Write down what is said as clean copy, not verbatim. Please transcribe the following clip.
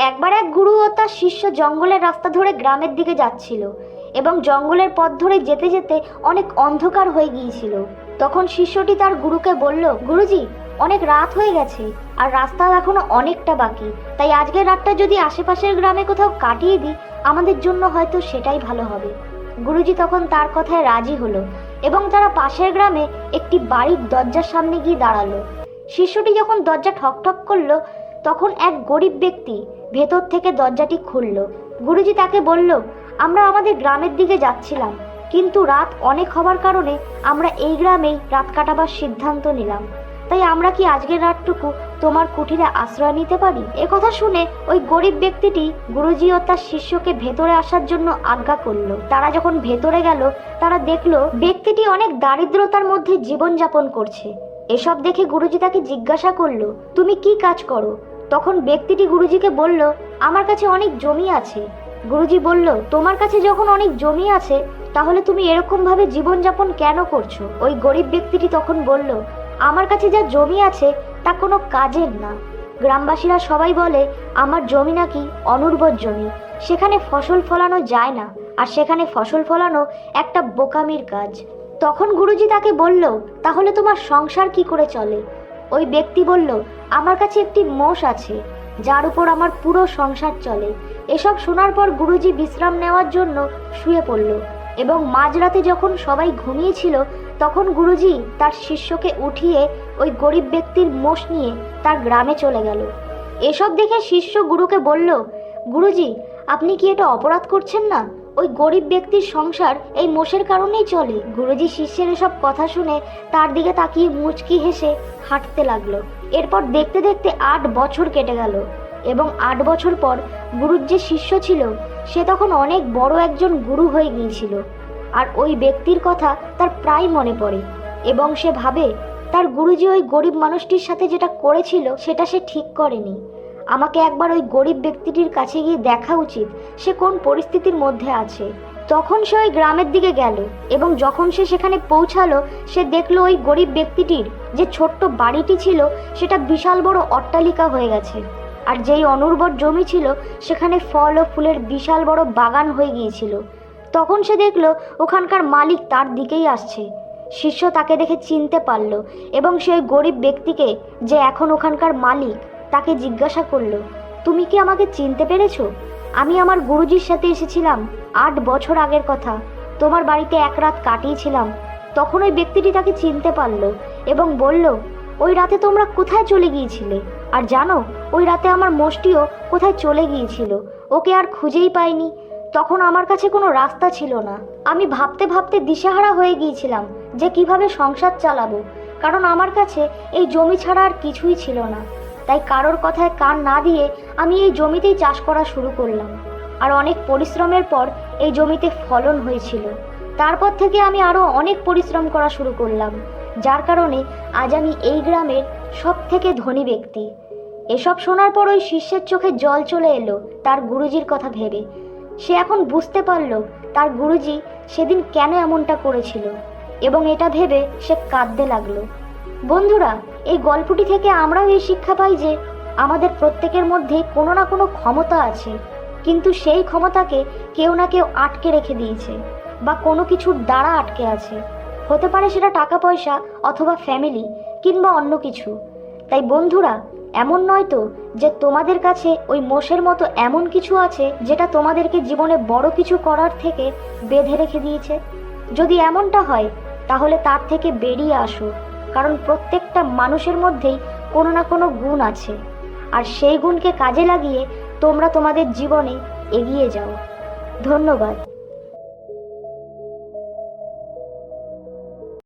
একবার এক গুরু ও তার শিষ্য জঙ্গলের রাস্তা ধরে গ্রামের দিকে যাচ্ছিল এবং জঙ্গলের পথ ধরে যেতে যেতে অনেক অন্ধকার হয়ে গিয়েছিল। তখন শিষ্যটি তার গুরুকে বলল, গুরুজি, অনেক রাত হয়ে গেছে আর রাস্তা এখনো অনেকটা বাকি, তাই আজকের রাতটা যদি আশেপাশের গ্রামে কোথাও কাটিয়ে দিই আমাদের জন্য হয়তো সেটাই ভালো হবে। গুরুজি তখন তার কথায় রাজি হলো এবং তারা পাশের গ্রামে একটি বাড়ির দরজার সামনে গিয়ে দাঁড়ালো। শিষ্যটি যখন দরজা ঠকঠক করলো তখন এক গরিব ব্যক্তি ভেতর থেকে দরজাটি খুলল। গুরুজি তাকে বলল, আমরা আমাদের গ্রামের দিকে যাচ্ছিলাম, কিন্তু রাত অনেক হবার কারণে আমরা এই গ্রামেই রাত কাটাবার সিদ্ধান্ত নিলাম, তাই আমরা কি আজকের রাতটুকু তোমার কুঠিরে আশ্রয় নিতে পারি? একথা শুনে ওই গরিব ব্যক্তিটি গুরুজি ও তার শিষ্যকে ভেতরে আসার জন্য আজ্ঞা করলো। তারা যখন ভেতরে গেল তারা দেখলো ব্যক্তিটি অনেক দারিদ্রতার মধ্যে জীবনযাপন করছে। এসব দেখে গুরুজি তাকে জিজ্ঞাসা করলো, তুমি কি কাজ করো? তখন ব্যক্তিটি গুরুজিকে বলল, আমার কাছে অনেক জমি আছে। গুরুজি বলল, তোমার কাছে যখন অনেক জমি আছে তাহলে তুমি এরকম ভাবে জীবনযাপন কেন করছো? ওই গরিব ব্যক্তিটি তখন বলল, আমার কাছে যা জমি আছে তা কোনো কাজের না। গ্রামবাসীরা সবাই বলে আমার জমি নাকি অনুর্বর জমি, সেখানে ফসল ফলানো যায় না, আর সেখানে ফসল ফলানো একটা বোকামির কাজ। তখন গুরুজি তাকে বলল, তাহলে তোমার সংসার কি করে চলে? ওই ব্যক্তি বলল, আমার কাছে একটি মোষ আছে যার উপর আমার পুরো সংসার চলে। এসব শোনার পর গুরুজি বিশ্রাম নেওয়ার জন্য শুয়ে পড়ল এবং মাঝরাতে যখন সবাই ঘুমিয়েছিল তখন গুরুজি তার শিষ্যকে উঠিয়ে ওই গরিব ব্যক্তির মোষ নিয়ে তার গ্রামে চলে গেল। এসব দেখে শিষ্য গুরুকে বলল, গুরুজি, আপনি কি এটা অপরাধ করছেন না? ওই গরিব ব্যক্তির সংসার এই মোষের কারণেই চলে। গুরুজি শিষ্যের এসব কথা শুনে তার দিকে তাকিয়ে মুচকি হেসে হাঁটতে লাগলো। এরপর দেখতে দেখতে 8 বছর কেটে গেল এবং 8 বছর পর গুরুর যে শিষ্য ছিল সে তখন অনেক বড় একজন গুরু হয়ে গিয়েছিল। আর ওই ব্যক্তির কথা তার প্রায় মনে পড়ে এবং সে ভাবে তার গুরুজি ওই গরিব মানুষটির সাথে যেটা করেছিল সেটা সে ঠিক করেনি। আমাকে একবার ওই গরিব ব্যক্তিটির কাছে গিয়ে দেখা উচিত সে কোন পরিস্থিতির মধ্যে আছে। তখন সে ওই গ্রামের দিকে গেল এবং যখন সে সেখানে পৌঁছালো সে দেখলো ওই গরিব ব্যক্তিটির যে ছোট্ট বাড়িটি ছিল সেটা বিশাল বড় অট্টালিকা হয়ে গেছে, আর যেই অনুর্বর জমি ছিল সেখানে ফল ও ফুলের বিশাল বড় বাগান হয়ে গিয়েছিল। তখন সে দেখলো ওখানকার মালিক তার দিকেই আসছে। শিষ্য তাকে দেখে চিনতে পারল এবং সেই গরিব ব্যক্তিকে, যে এখন ওখানকার মালিক, তাকে জিজ্ঞাসা করলো, তুমি কি আমাকে চিনতে পেরেছো? আমি আমার গুরুজির সাথে এসেছিলাম 8 বছর আগের কথা, তোমার বাড়িতে এক রাত কাটিয়েছিলাম। তখন ওই ব্যক্তিটি তাকে চিনতে পারল এবং বলল, ওই রাতে তোমরা কোথায় চলে গিয়েছিলে? আর জানো, ওই রাতে আমার মোষটিও কোথায় চলে গিয়েছিল, ওকে আর খুঁজেই পাইনি। তখন আমার কাছে কোনো রাস্তা ছিল না, আমি ভাবতে ভাবতে দিশেহারা হয়ে গিয়েছিলাম যে কিভাবে সংসার চালাবো, কারণ আমার কাছে এই জমি ছাড়া আর কিছুই ছিল না। তাই কারোর কথায় কান না দিয়ে আমি এই জমিতেই চাষ করা শুরু করলাম, আর অনেক পরিশ্রমের পর এই জমিতে ফলন হয়েছিল। তারপর থেকে আমি আরও অনেক পরিশ্রম করা শুরু করলাম, যার কারণে আজ আমি এই গ্রামের সব থেকে ধনী ব্যক্তি। এসব শোনার পর ওই শিষ্যের চোখে জল চলে এলো তার গুরুজির কথা ভেবে। সে এখন বুঝতে পারল তার গুরুজি সেদিন কেন এমনটা করেছিল এবং এটা ভেবে সে কাঁদতে লাগলো। বন্ধুরা, এই গল্পটি থেকে আমরাও এই শিক্ষা পাই যে আমাদের প্রত্যেকের মধ্যে কোনো না কোনো ক্ষমতা আছে, কিন্তু সেই ক্ষমতাকে কেউ না কেউ আটকে রেখে দিয়েছে বা কোনো কিছুর দ্বারা আটকে আছে। হতে পারে সেটা টাকা পয়সা অথবা ফ্যামিলি কিংবা অন্য কিছু। তাই বন্ধুরা, এমন নয় তো যে তোমাদের কাছে ওই মোষের মতো এমন কিছু আছে যেটা তোমাদেরকে জীবনে বড় কিছু করার থেকে বেঁধে রেখে দিয়েছে? যদি এমনটা হয় তাহলে তার থেকে বেরিয়ে আসো, কারণ প্রত্যেকটা মানুষের মধ্যেই কোনো না কোনো গুণ আছে, আর সেই গুণকে কাজে লাগিয়ে তোমরা তোমাদের জীবনে এগিয়ে যাও। ধন্যবাদ।